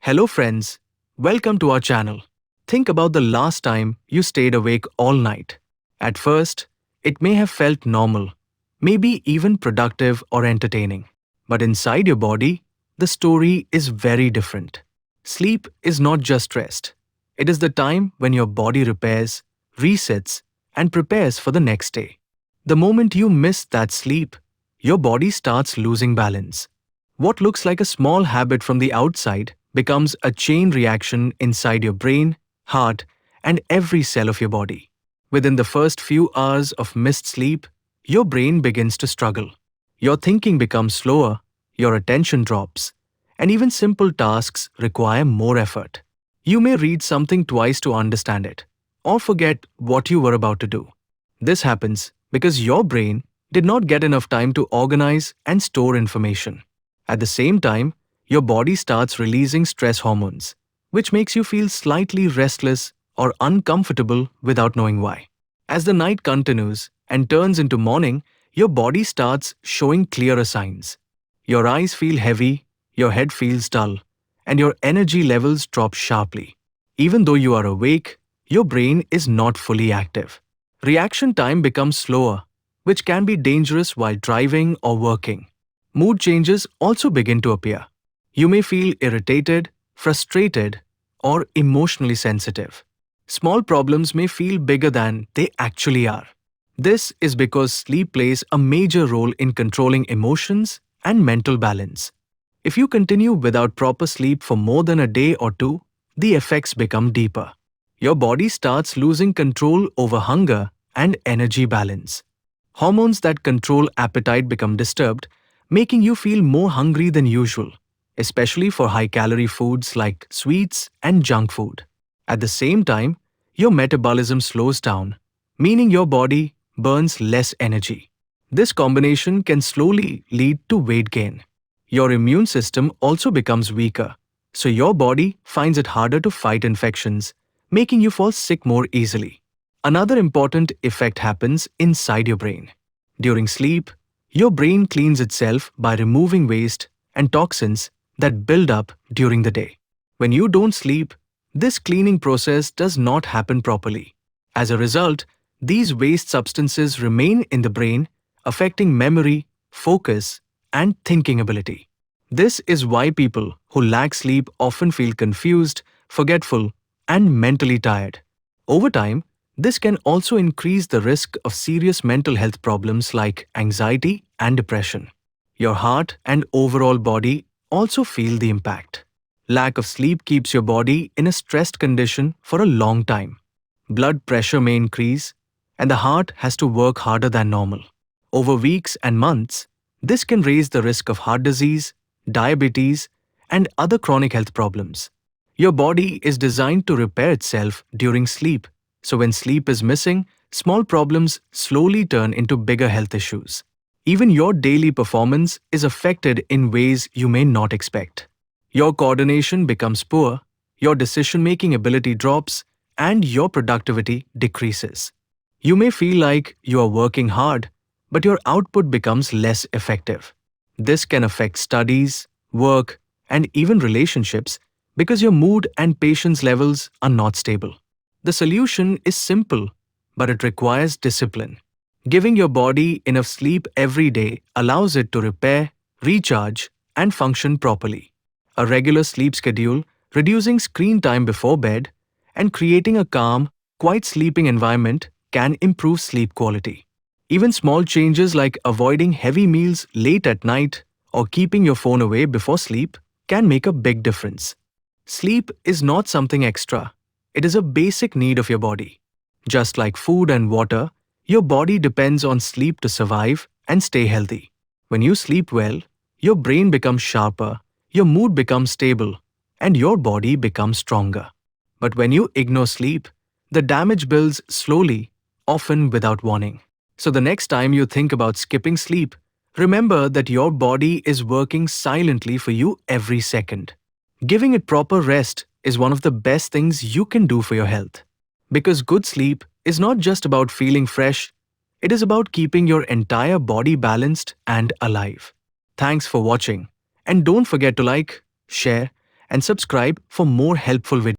Hello friends, welcome to our channel. Think about the last time you stayed awake all night. At first, it may have felt normal, maybe even productive or entertaining. But inside your body, the story is very different. Sleep is not just rest. It is the time when your body repairs, resets, and prepares for the next day. The moment you miss that sleep, your body starts losing balance. What looks like a small habit from the outside becomes a chain reaction inside your brain, heart, and every cell of your body. Within the first few hours of missed sleep, your brain begins to struggle. Your thinking becomes slower, your attention drops, and even simple tasks require more effort. You may read something twice to understand it, or forget what you were about to do. This happens because your brain did not get enough time to organize and store information. At the same time, your body starts releasing stress hormones, which makes you feel slightly restless or uncomfortable without knowing why. As the night continues and turns into morning, your body starts showing clearer signs. Your eyes feel heavy, your head feels dull, and your energy levels drop sharply. Even though you are awake, your brain is not fully active. Reaction time becomes slower, which can be dangerous while driving or working. Mood changes also begin to appear. You may feel irritated, frustrated, or emotionally sensitive. Small problems may feel bigger than they actually are. This is because sleep plays a major role in controlling emotions and mental balance. If you continue without proper sleep for more than a day or two, the effects become deeper. Your body starts losing control over hunger and energy balance. Hormones that control appetite become disturbed, making you feel more hungry than usual, especially for high-calorie foods like sweets and junk food. At the same time, your metabolism slows down, meaning your body burns less energy. This combination can slowly lead to weight gain. Your immune system also becomes weaker, so your body finds it harder to fight infections, making you fall sick more easily. Another important effect happens inside your brain. During sleep, your brain cleans itself by removing waste and toxins that build up during the day. When you don't sleep, this cleaning process does not happen properly. As a result, these waste substances remain in the brain, affecting memory, focus, and thinking ability. This is why people who lack sleep often feel confused, forgetful, and mentally tired. Over time, this can also increase the risk of serious mental health problems like anxiety and depression. Your heart and overall body also feel the impact. Lack of sleep keeps your body in a stressed condition for a long time. Blood pressure may increase, and the heart has to work harder than normal. Over weeks and months, this can raise the risk of heart disease, diabetes, and other chronic health problems. Your body is designed to repair itself during sleep, so when sleep is missing, small problems slowly turn into bigger health issues. Even your daily performance is affected in ways you may not expect. Your coordination becomes poor, your decision-making ability drops, and your productivity decreases. You may feel like you are working hard, but your output becomes less effective. This can affect studies, work, and even relationships because your mood and patience levels are not stable. The solution is simple, but it requires discipline. Giving your body enough sleep every day allows it to repair, recharge, and function properly. A regular sleep schedule, reducing screen time before bed, and creating a calm, quiet sleeping environment can improve sleep quality. Even small changes like avoiding heavy meals late at night or keeping your phone away before sleep can make a big difference. Sleep is not something extra. It is a basic need of your body. Just like food and water, your body depends on sleep to survive and stay healthy. When you sleep well, your brain becomes sharper, your mood becomes stable, and your body becomes stronger. But when you ignore sleep, the damage builds slowly, often without warning. So the next time you think about skipping sleep, remember that your body is working silently for you every second. Giving it proper rest is one of the best things you can do for your health. Because good sleep is not just about feeling fresh, it is about keeping your entire body balanced and alive. Thanks for watching, and don't forget to like, share, and subscribe for more helpful videos.